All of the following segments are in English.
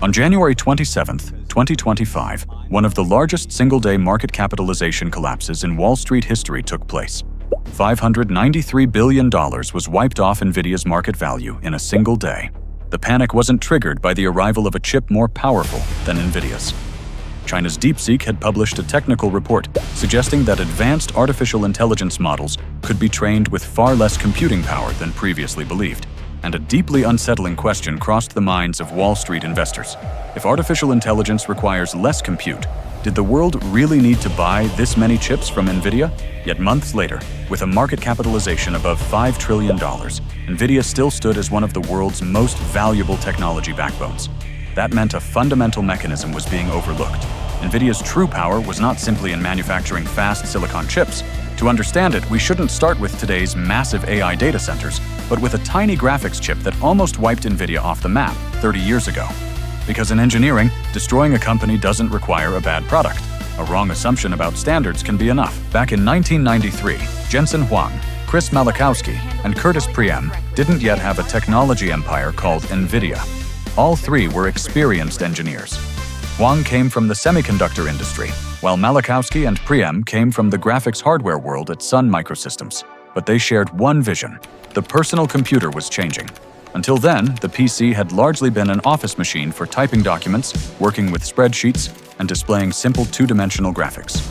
On January 27, 2025, one of the largest single-day market capitalization collapses in Wall Street history took place. $593 billion was wiped off Nvidia's market value in a single day. The panic wasn't triggered by the arrival of a chip more powerful than Nvidia's. China's DeepSeek had published a technical report suggesting that advanced artificial intelligence models could be trained with far less computing power than previously believed. And a deeply unsettling question crossed the minds of Wall Street investors. If artificial intelligence requires less compute, did the world really need to buy this many chips from Nvidia? Yet months later, with a market capitalization above $5 trillion, Nvidia still stood as one of the world's most valuable technology backbones. That meant a fundamental mechanism was being overlooked. Nvidia's true power was not simply in manufacturing fast silicon chips. To understand it, we shouldn't start with today's massive AI data centers, but with a tiny graphics chip that almost wiped Nvidia off the map 30 years ago. Because in engineering, destroying a company doesn't require a bad product. A wrong assumption about standards can be enough. Back in 1993, Jensen Huang, Chris Malachowski, and Curtis Priem didn't yet have a technology empire called Nvidia. All three were experienced engineers. Huang came from the semiconductor industry, while Malachowski and Priem came from the graphics hardware world at Sun Microsystems. But they shared one vision: the personal computer was changing. Until then, the PC had largely been an office machine for typing documents, working with spreadsheets, and displaying simple two-dimensional graphics.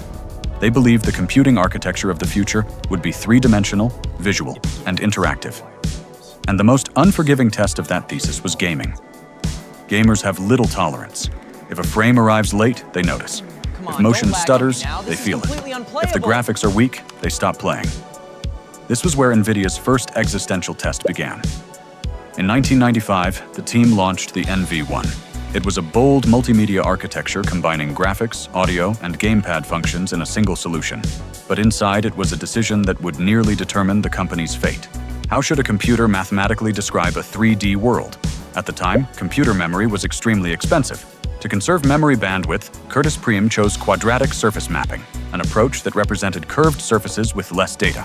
They believed the computing architecture of the future would be three-dimensional, visual, and interactive. And the most unforgiving test of that thesis was gaming. Gamers have little tolerance. If a frame arrives late, they notice. If motion stutters, they feel it. If the graphics are weak, they stop playing. This was where Nvidia's first existential test began. In 1995, the team launched the NV1. It was a bold multimedia architecture combining graphics, audio, and gamepad functions in a single solution. But inside, it was a decision that would nearly determine the company's fate. How should a computer mathematically describe a 3D world? At the time, computer memory was extremely expensive. To conserve memory bandwidth, Curtis Priem chose quadratic surface mapping, an approach that represented curved surfaces with less data.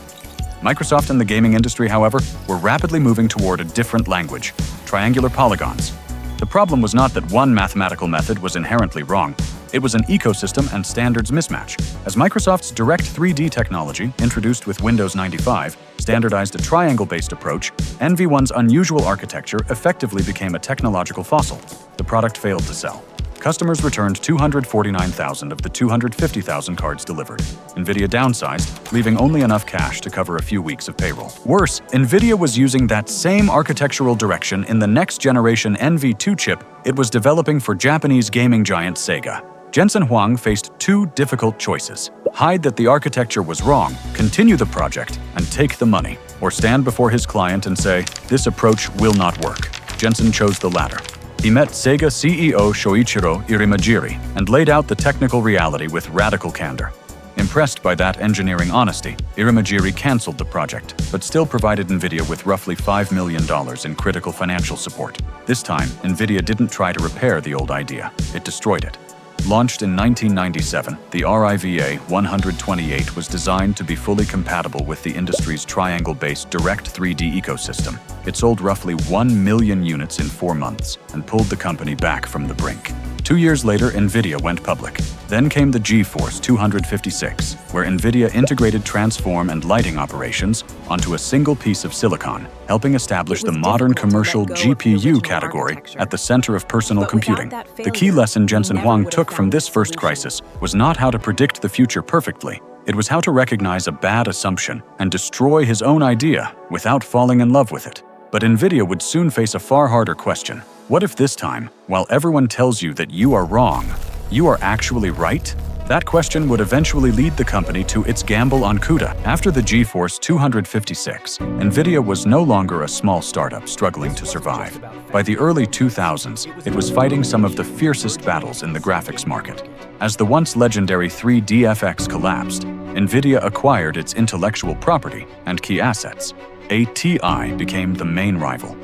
Microsoft and the gaming industry, however, were rapidly moving toward a different language: triangular polygons. The problem was not that one mathematical method was inherently wrong. It was an ecosystem and standards mismatch. As Microsoft's Direct 3D technology, introduced with Windows 95, standardized a triangle-based approach, NV1's unusual architecture effectively became a technological fossil. The product failed to sell. Customers returned 249,000 of the 250,000 cards delivered. Nvidia downsized, leaving only enough cash to cover a few weeks of payroll. Worse, Nvidia was using that same architectural direction in the next-generation NV2 chip it was developing for Japanese gaming giant Sega. Jensen Huang faced two difficult choices: hide that the architecture was wrong, continue the project, and take the money, or stand before his client and say, "This approach will not work." Jensen chose the latter. He met Sega CEO Shoichiro Irimajiri and laid out the technical reality with radical candor. Impressed by that engineering honesty, Irimajiri canceled the project, but still provided Nvidia with roughly $5 million in critical financial support. This time, Nvidia didn't try to repair the old idea. It destroyed it. Launched in 1997, the RIVA 128 was designed to be fully compatible with the industry's triangle-based Direct 3D ecosystem. It sold roughly 1 million units in 4 months and pulled the company back from the brink. 2 years later, Nvidia went public. Then came the GeForce 256, where Nvidia integrated transform and lighting operations onto a single piece of silicon, helping establish the modern commercial GPU category at the center of personal computing. The key lesson Jensen Huang took from this first crisis was not how to predict the future perfectly. It was how to recognize a bad assumption and destroy his own idea without falling in love with it. But Nvidia would soon face a far harder question. What if this time, while everyone tells you that you are wrong, you are actually right? That question would eventually lead the company to its gamble on CUDA. After the GeForce 256, Nvidia was no longer a small startup struggling to survive. By the early 2000s, it was fighting some of the fiercest battles in the graphics market. As the once legendary 3DFX collapsed, Nvidia acquired its intellectual property and key assets. ATI became the main rival.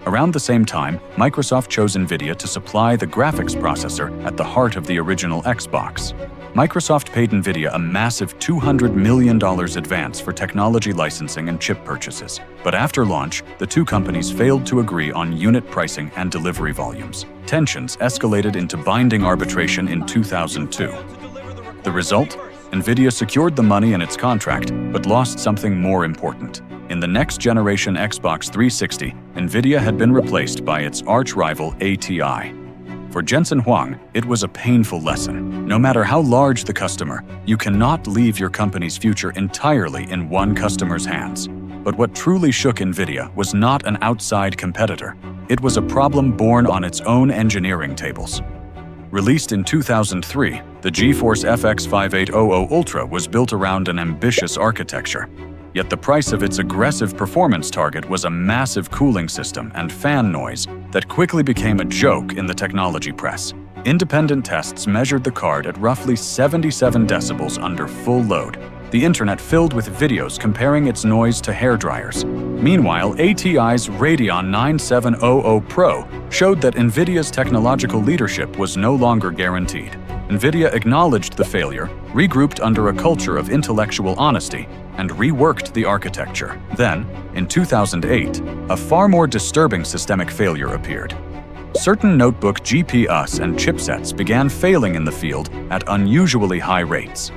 Around the same time, Microsoft chose Nvidia to supply the graphics processor at the heart of the original Xbox. Microsoft paid Nvidia a massive $200 million advance for technology licensing and chip purchases. But after launch, the two companies failed to agree on unit pricing and delivery volumes. Tensions escalated into binding arbitration in 2002. The result? Nvidia secured the money in its contract, but lost something more important. In the next-generation Xbox 360, Nvidia had been replaced by its arch-rival ATI. For Jensen Huang, it was a painful lesson. No matter how large the customer, you cannot leave your company's future entirely in one customer's hands. But what truly shook Nvidia was not an outside competitor. It was a problem born on its own engineering tables. Released in 2003, the GeForce FX 5800 Ultra was built around an ambitious architecture. Yet the price of its aggressive performance target was a massive cooling system and fan noise that quickly became a joke in the technology press. Independent tests measured the card at roughly 77 decibels under full load. The internet filled with videos comparing its noise to hairdryers. Meanwhile, ATI's Radeon 9700 Pro showed that Nvidia's technological leadership was no longer guaranteed. Nvidia acknowledged the failure, regrouped under a culture of intellectual honesty, and reworked the architecture. Then, in 2008, a far more disturbing systemic failure appeared. Certain notebook GPUs and chipsets began failing in the field at unusually high rates.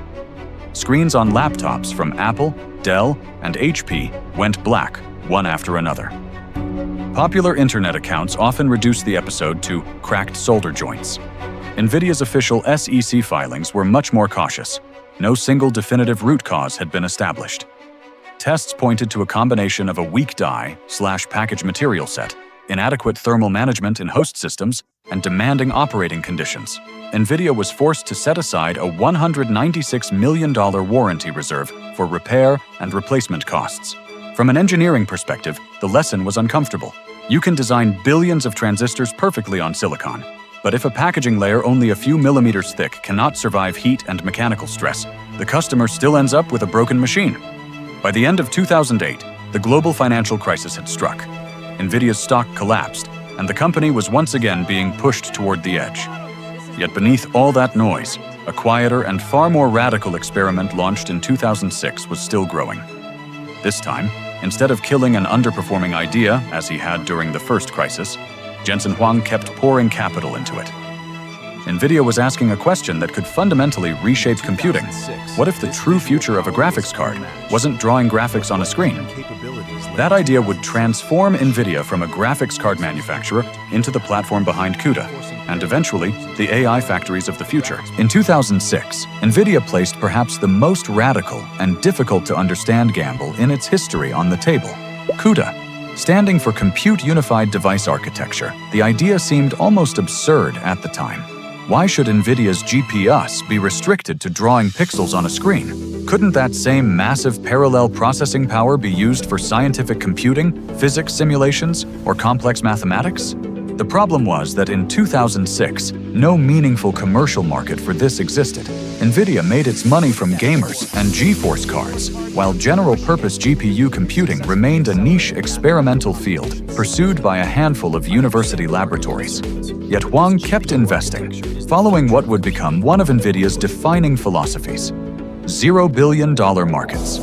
Screens on laptops from Apple, Dell, and HP went black, one after another. Popular internet accounts often reduced the episode to cracked solder joints. Nvidia's official SEC filings were much more cautious. No single definitive root cause had been established. Tests pointed to a combination of a weak die/package material set, inadequate thermal management in host systems, and demanding operating conditions. Nvidia was forced to set aside a $196 million warranty reserve for repair and replacement costs. From an engineering perspective, the lesson was uncomfortable. You can design billions of transistors perfectly on silicon. But if a packaging layer only a few millimeters thick cannot survive heat and mechanical stress, the customer still ends up with a broken machine. By the end of 2008, the global financial crisis had struck. Nvidia's stock collapsed, and the company was once again being pushed toward the edge. Yet beneath all that noise, a quieter and far more radical experiment launched in 2006 was still growing. This time, instead of killing an underperforming idea, as he had during the first crisis, Jensen Huang kept pouring capital into it. Nvidia was asking a question that could fundamentally reshape computing. What if the true future of a graphics card wasn't drawing graphics on a screen? That idea would transform Nvidia from a graphics card manufacturer into the platform behind CUDA, and eventually, the AI factories of the future. In 2006, Nvidia placed perhaps the most radical and difficult to understand gamble in its history on the table: CUDA. Standing for Compute Unified Device Architecture, the idea seemed almost absurd at the time. Why should Nvidia's GPUs be restricted to drawing pixels on a screen? Couldn't that same massive parallel processing power be used for scientific computing, physics simulations, or complex mathematics? The problem was that in 2006, no meaningful commercial market for this existed. Nvidia made its money from gamers and GeForce cards, while general-purpose GPU computing remained a niche experimental field pursued by a handful of university laboratories. Yet Huang kept investing, following what would become one of Nvidia's defining philosophies: $0 billion markets.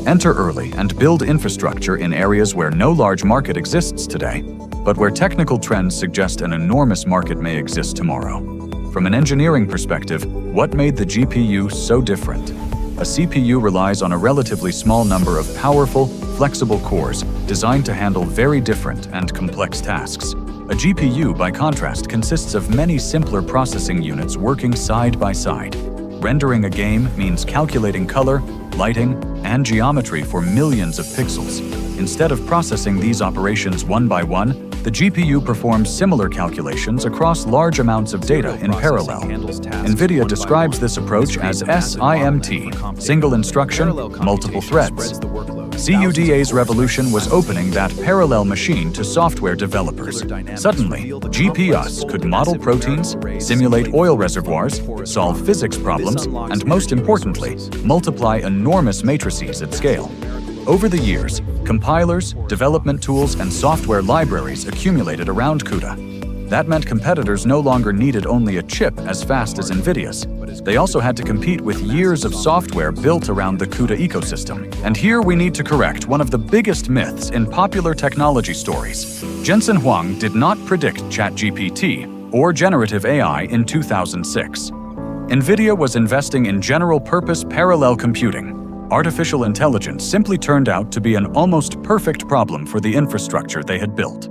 Enter early and build infrastructure in areas where no large market exists today, but where technical trends suggest an enormous market may exist tomorrow. From an engineering perspective, what made the GPU so different? A CPU relies on a relatively small number of powerful, flexible cores designed to handle very different and complex tasks. A GPU, by contrast, consists of many simpler processing units working side by side. Rendering a game means calculating color, lighting, and geometry for millions of pixels. Instead of processing these operations one by one, the GPU performs similar calculations across large amounts of data in parallel. Nvidia describes this approach as SIMT, single instruction, multiple threads. CUDA's revolution was opening that parallel machine to software developers. Suddenly, GPUs could model proteins, simulate oil reservoirs, solve physics problems, and most importantly, multiply enormous matrices at scale. Over the years, compilers, development tools, and software libraries accumulated around CUDA. That meant competitors no longer needed only a chip as fast as Nvidia's. They also had to compete with years of software built around the CUDA ecosystem. And here we need to correct one of the biggest myths in popular technology stories. Jensen Huang did not predict ChatGPT or generative AI in 2006. Nvidia was investing in general-purpose parallel computing. Artificial intelligence simply turned out to be an almost perfect problem for the infrastructure they had built.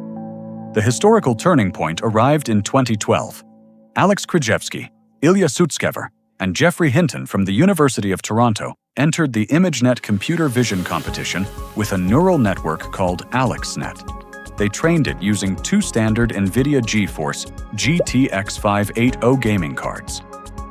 The historical turning point arrived in 2012. Alex Krzyzewski, Ilya Sutskever, and Geoffrey Hinton from the University of Toronto entered the ImageNet computer vision competition with a neural network called AlexNet. They trained it using two standard Nvidia GeForce GTX 580 gaming cards.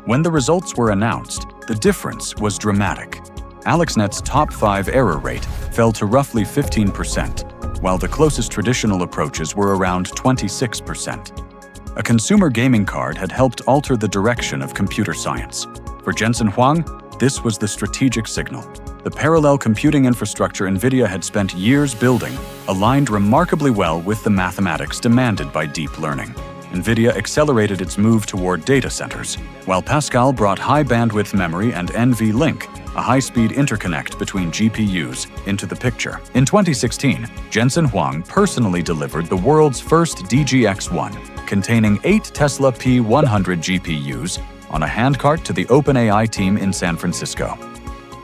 When the results were announced, the difference was dramatic. AlexNet's top 5 error rate fell to roughly 15%, while the closest traditional approaches were around 26%. A consumer gaming card had helped alter the direction of computer science. For Jensen Huang, this was the strategic signal. The parallel computing infrastructure Nvidia had spent years building aligned remarkably well with the mathematics demanded by deep learning. Nvidia accelerated its move toward data centers, while Pascal brought high-bandwidth memory and NVLink, a high-speed interconnect between GPUs, into the picture. In 2016, Jensen Huang personally delivered the world's first DGX-1, containing 8 Tesla P100 GPUs, on a handcart to the OpenAI team in San Francisco.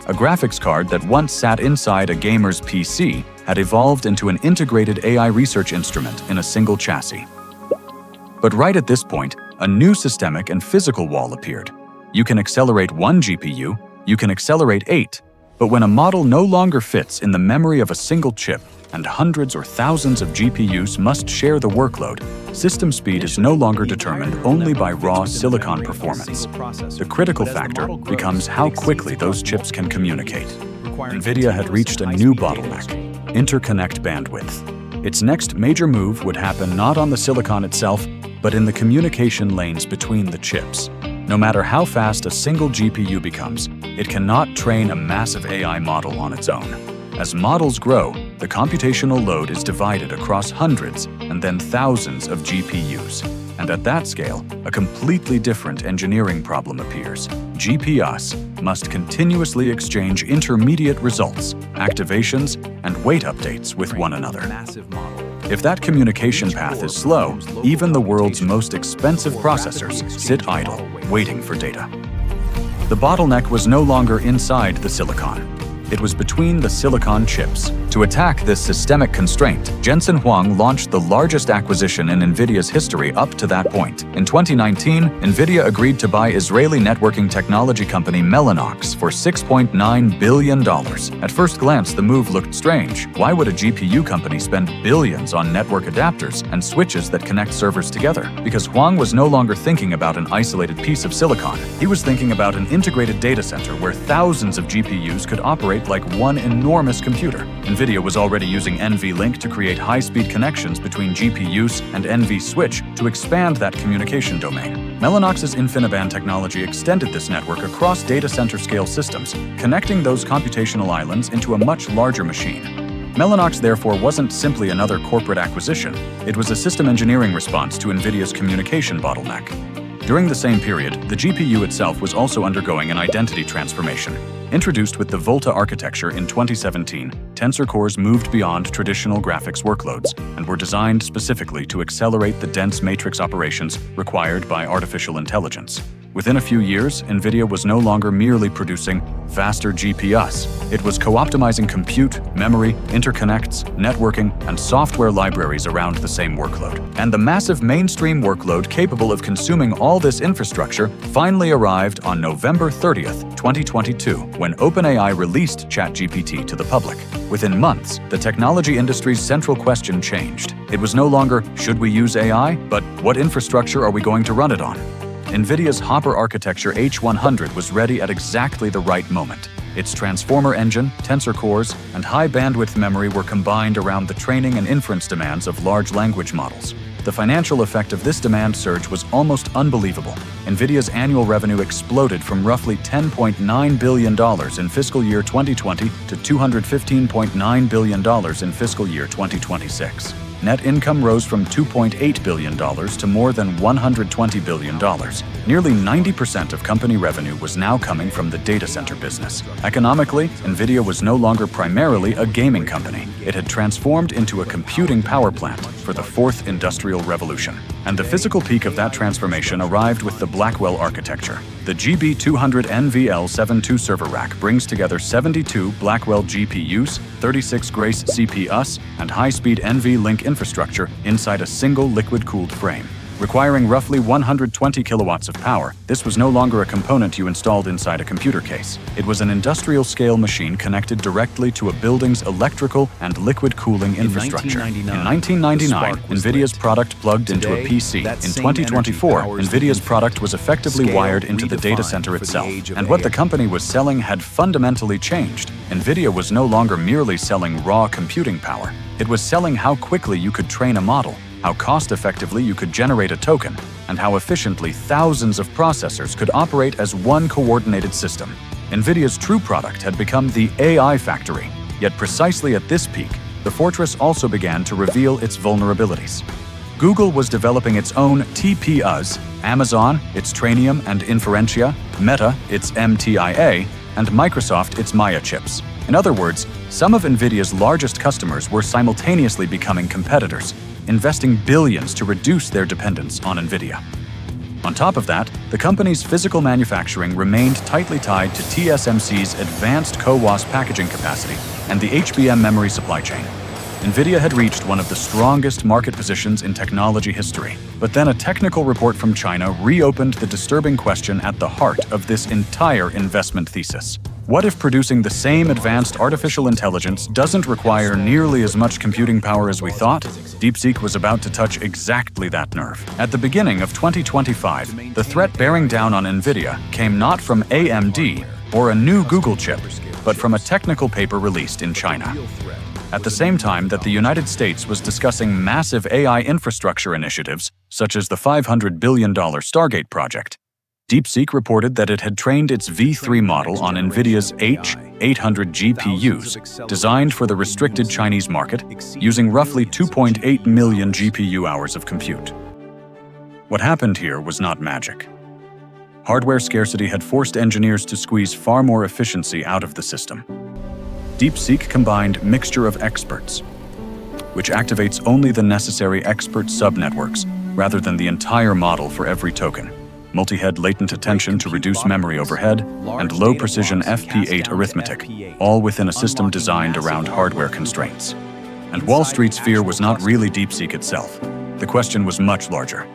A graphics card that once sat inside a gamer's PC had evolved into an integrated AI research instrument in a single chassis. But right at this point, a new systemic and physical wall appeared. You can accelerate one GPU, you can accelerate 8, but when a model no longer fits in the memory of a single chip and hundreds or thousands of GPUs must share the workload, system speed is no longer determined only by raw silicon performance. The critical factor becomes how quickly those chips can communicate. Nvidia had reached a new bottleneck: interconnect bandwidth. Its next major move would happen not on the silicon itself, but in the communication lanes between the chips. No matter how fast a single GPU becomes, it cannot train a massive AI model on its own. As models grow, the computational load is divided across hundreds and then thousands of GPUs. And at that scale, a completely different engineering problem appears. GPUs must continuously exchange intermediate results, activations, and weight updates with one another. If that communication path is slow, even the world's most expensive processors sit idle, waiting for data. The bottleneck was no longer inside the silicon. It was between the silicon chips. To attack this systemic constraint, Jensen Huang launched the largest acquisition in Nvidia's history up to that point. In 2019, Nvidia agreed to buy Israeli networking technology company Mellanox for $6.9 billion. At first glance, the move looked strange. Why would a GPU company spend billions on network adapters and switches that connect servers together? Because Huang was no longer thinking about an isolated piece of silicon. He was thinking about an integrated data center where thousands of GPUs could operate like one enormous computer. Nvidia was already using NVLink to create high-speed connections between GPUs and NV-switch to expand that communication domain. Mellanox's InfiniBand technology extended this network across data center-scale systems, connecting those computational islands into a much larger machine. Mellanox therefore wasn't simply another corporate acquisition, it was a system engineering response to Nvidia's communication bottleneck. During the same period, the GPU itself was also undergoing an identity transformation. Introduced with the Volta architecture in 2017, Tensor cores moved beyond traditional graphics workloads and were designed specifically to accelerate the dense matrix operations required by artificial intelligence. Within a few years, Nvidia was no longer merely producing faster GPUs. It was co-optimizing compute, memory, interconnects, networking, and software libraries around the same workload. And the massive mainstream workload capable of consuming all this infrastructure finally arrived on November 30th, 2022, when OpenAI released ChatGPT to the public. Within months, the technology industry's central question changed. It was no longer, should we use AI, but what infrastructure are we going to run it on? Nvidia's Hopper architecture H100 was ready at exactly the right moment. Its transformer engine, tensor cores, and high-bandwidth memory were combined around the training and inference demands of large language models. The financial effect of this demand surge was almost unbelievable. Nvidia's annual revenue exploded from roughly $10.9 billion in fiscal year 2020 to $215.9 billion in fiscal year 2026. Net income rose from $2.8 billion to more than $120 billion. Nearly 90% of company revenue was now coming from the data center business. Economically, Nvidia was no longer primarily a gaming company. It had transformed into a computing power plant for the fourth industrial revolution. And the physical peak of that transformation arrived with the Blackwell architecture. The GB200 NVL72 server rack brings together 72 Blackwell GPUs, 36 Grace CPUs, and high-speed NVLink infrastructure inside a single liquid-cooled frame. Requiring roughly 120 kilowatts of power, this was no longer a component you installed inside a computer case. It was an industrial-scale machine connected directly to a building's electrical and liquid cooling infrastructure. In 1999, Nvidia's product plugged into a PC. In 2024, Nvidia's product was effectively wired into the data center itself. And what the company was selling had fundamentally changed. Nvidia was no longer merely selling raw computing power. It was selling how quickly you could train a model, how cost-effectively you could generate a token, and how efficiently thousands of processors could operate as one coordinated system. Nvidia's true product had become the AI factory. Yet precisely at this peak, the fortress also began to reveal its vulnerabilities. Google was developing its own TPUs, Amazon its Trainium and Inferentia, Meta its MTIA, and Microsoft its Maya chips. In other words, some of Nvidia's largest customers were simultaneously becoming competitors, investing billions to reduce their dependence on Nvidia. On top of that, the company's physical manufacturing remained tightly tied to TSMC's advanced CoWoS packaging capacity and the HBM memory supply chain. Nvidia had reached one of the strongest market positions in technology history. But then a technical report from China reopened the disturbing question at the heart of this entire investment thesis. What if producing the same advanced artificial intelligence doesn't require nearly as much computing power as we thought? DeepSeek was about to touch exactly that nerve. At the beginning of 2025, the threat bearing down on Nvidia came not from AMD or a new Google chip, but from a technical paper released in China. At the same time that the United States was discussing massive AI infrastructure initiatives, such as the $500 billion Stargate project, DeepSeek reported that it had trained its V3 model on Nvidia's H800 GPUs, designed for the restricted Chinese market, using roughly 2.8 million GPU hours of compute. What happened here was not magic. Hardware scarcity had forced engineers to squeeze far more efficiency out of the system. DeepSeek combined mixture of experts, which activates only the necessary expert subnetworks rather than the entire model for every token, multi-head latent attention to reduce memory overhead, and low-precision FP8 arithmetic, all within a system designed around hardware constraints. And Wall Street's fear was not really DeepSeek itself. The question was much larger.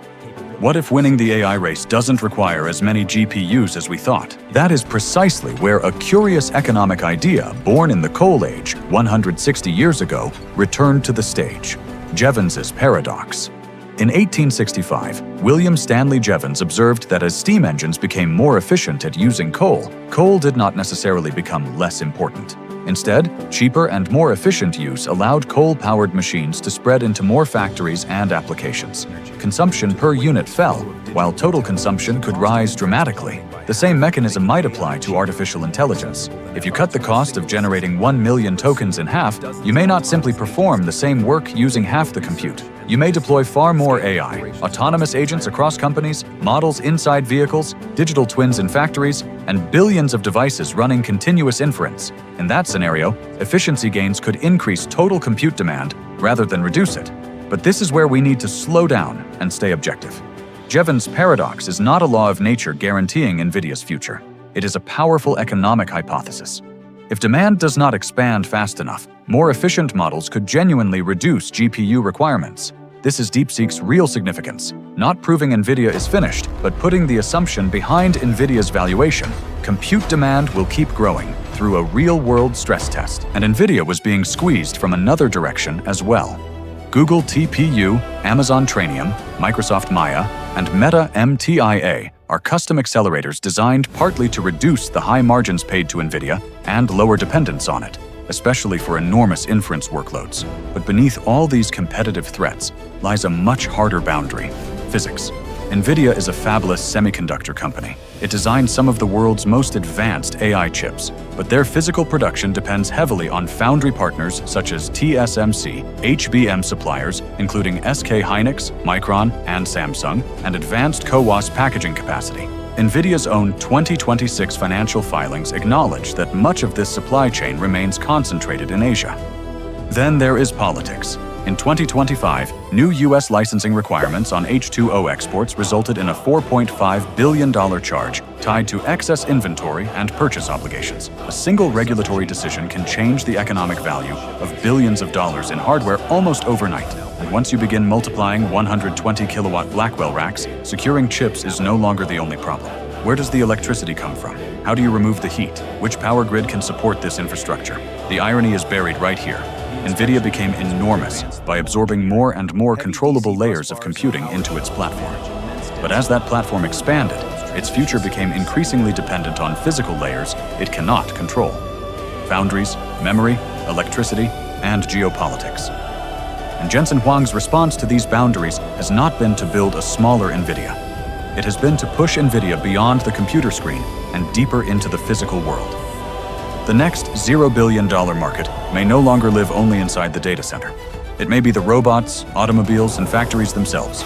What if winning the AI race doesn't require as many GPUs as we thought? That is precisely where a curious economic idea born in the Coal Age 160 years ago returned to the stage: Jevons's paradox. In 1865, William Stanley Jevons observed that as steam engines became more efficient at using coal did not necessarily become less important. Instead, cheaper and more efficient use allowed coal-powered machines to spread into more factories and applications. Consumption per unit fell, while total consumption could rise dramatically. The same mechanism might apply to artificial intelligence. If you cut the cost of generating 1 million tokens in half, you may not simply perform the same work using half the compute. You may deploy far more AI, autonomous agents across companies, models inside vehicles, digital twins in factories, and billions of devices running continuous inference. In that scenario, efficiency gains could increase total compute demand rather than reduce it. But this is where we need to slow down and stay objective. Jevons' paradox is not a law of nature guaranteeing Nvidia's future. It is a powerful economic hypothesis. If demand does not expand fast enough, more efficient models could genuinely reduce GPU requirements. This is DeepSeek's real significance, not proving Nvidia is finished, but putting the assumption behind Nvidia's valuation: compute demand will keep growing through a real-world stress test. And Nvidia was being squeezed from another direction as well. Google TPU, Amazon Trainium, Microsoft Maya, and Meta MTIA are custom accelerators designed partly to reduce the high margins paid to Nvidia and lower dependence on it. especially for enormous inference workloads. But beneath all these competitive threats lies a much harder boundary: physics. Nvidia is a fabless semiconductor company. It designs some of the world's most advanced AI chips, but their physical production depends heavily on foundry partners such as TSMC, HBM suppliers, including SK Hynix, Micron, and Samsung, and advanced CoWoS packaging capacity. Nvidia's own 2026 financial filings acknowledge that much of this supply chain remains concentrated in Asia. Then there is politics. In 2025, new U.S. licensing requirements on H2O exports resulted in a $4.5 billion charge tied to excess inventory and purchase obligations. A single regulatory decision can change the economic value of billions of dollars in hardware almost overnight. And once you begin multiplying 120 kilowatt Blackwell racks, securing chips is no longer the only problem. Where does the electricity come from? How do you remove the heat? Which power grid can support this infrastructure? The irony is buried right here. Nvidia became enormous by absorbing more and more controllable layers of computing into its platform. But as that platform expanded, its future became increasingly dependent on physical layers it cannot control: foundries, memory, electricity, and geopolitics. And Jensen Huang's response to these boundaries has not been to build a smaller Nvidia. It has been to push Nvidia beyond the computer screen and deeper into the physical world. The next $0 billion market may no longer live only inside the data center. It may be the robots, automobiles, and factories themselves.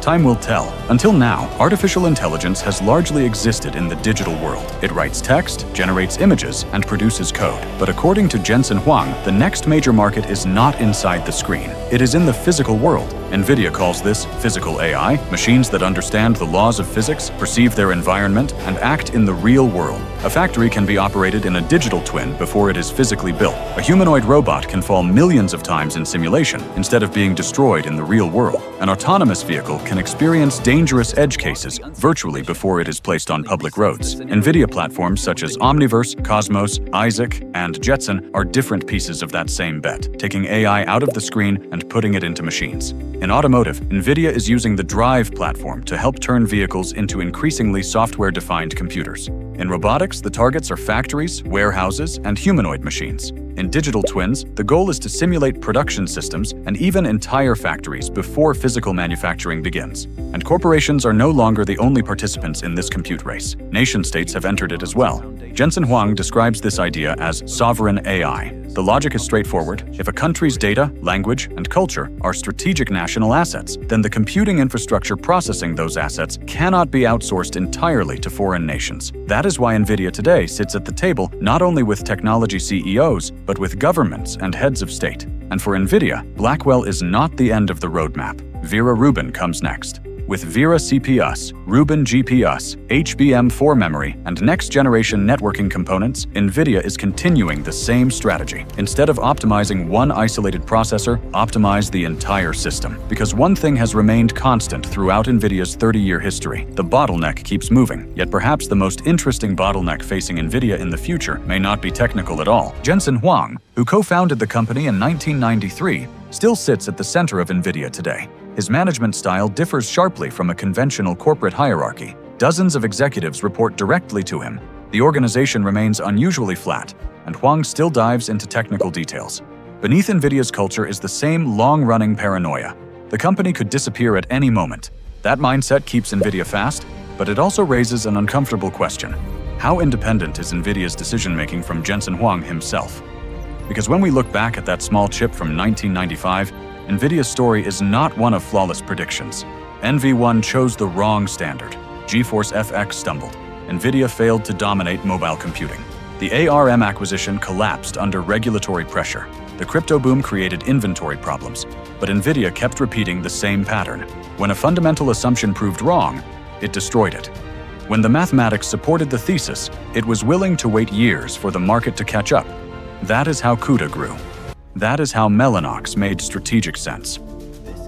Time will tell. Until now, artificial intelligence has largely existed in the digital world. It writes text, generates images, and produces code. But according to Jensen Huang, the next major market is not inside the screen. It is in the physical world. Nvidia calls this physical AI, machines that understand the laws of physics, perceive their environment, and act in the real world. A factory can be operated in a digital twin before it is physically built. A humanoid robot can fall millions of times in simulation instead of being destroyed in the real world. An autonomous vehicle can experience dangerous edge cases virtually before it is placed on public roads. Nvidia platforms such as Omniverse, Cosmos, Isaac, and Jensen are different pieces of that same bet, taking AI out of the screen and putting it into machines. In automotive, Nvidia is using the Drive platform to help turn vehicles into increasingly software-defined computers. In robotics, the targets are factories, warehouses, and humanoid machines. In digital twins, the goal is to simulate production systems and even entire factories before physical manufacturing begins. And corporations are no longer the only participants in this compute race. Nation-states have entered it as well. Jensen Huang describes this idea as sovereign AI. The logic is straightforward. If a country's data, language, and culture are strategic national assets, then the computing infrastructure processing those assets cannot be outsourced entirely to foreign nations. That is why Nvidia today sits at the table not only with technology CEOs, but with governments and heads of state. And for Nvidia, Blackwell is not the end of the roadmap. Vera Rubin comes next. With Vera CPUs, Rubin GPUs, HBM4 memory, and next-generation networking components, Nvidia is continuing the same strategy. Instead of optimizing one isolated processor, optimize the entire system. Because one thing has remained constant throughout Nvidia's 30-year history: the bottleneck keeps moving. Yet perhaps the most interesting bottleneck facing Nvidia in the future may not be technical at all. Jensen Huang, who co-founded the company in 1993, still sits at the center of Nvidia today. His management style differs sharply from a conventional corporate hierarchy. Dozens of executives report directly to him. The organization remains unusually flat, and Huang still dives into technical details. Beneath Nvidia's culture is the same long-running paranoia. The company could disappear at any moment. That mindset keeps Nvidia fast, but it also raises an uncomfortable question. How independent is Nvidia's decision-making from Jensen Huang himself? Because when we look back at that small chip from 1995, Nvidia's story is not one of flawless predictions. NV1 chose the wrong standard. GeForce FX stumbled. Nvidia failed to dominate mobile computing. The ARM acquisition collapsed under regulatory pressure. The crypto boom created inventory problems, but Nvidia kept repeating the same pattern. When a fundamental assumption proved wrong, it destroyed it. When the mathematics supported the thesis, it was willing to wait years for the market to catch up. That is how CUDA grew. That is how Mellanox made strategic sense.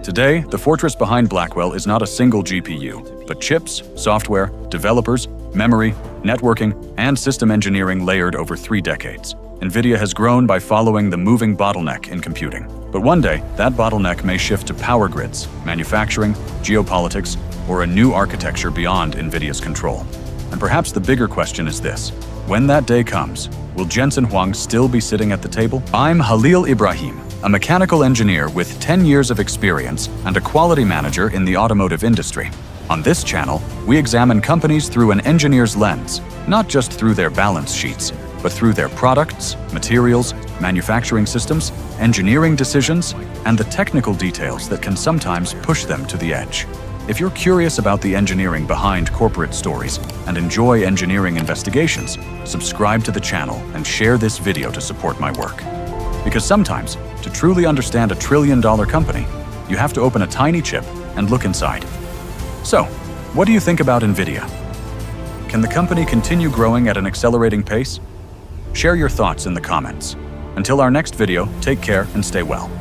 Today, the fortress behind Blackwell is not a single GPU, but chips, software, developers, memory, networking, and system engineering layered over 3 decades. Nvidia has grown by following the moving bottleneck in computing. But one day, that bottleneck may shift to power grids, manufacturing, geopolitics, or a new architecture beyond Nvidia's control. And perhaps the bigger question is this: when that day comes, will Jensen Huang still be sitting at the table? I'm Halil Ibrahim, a mechanical engineer with 10 years of experience and a quality manager in the automotive industry. On this channel, we examine companies through an engineer's lens, not just through their balance sheets, but through their products, materials, manufacturing systems, engineering decisions, and the technical details that can sometimes push them to the edge. If you're curious about the engineering behind corporate stories and enjoy engineering investigations, subscribe to the channel and share this video to support my work. Because sometimes, to truly understand a trillion-dollar company, you have to open a tiny chip and look inside. So, what do you think about Nvidia? Can the company continue growing at an accelerating pace? Share your thoughts in the comments. Until our next video, take care and stay well.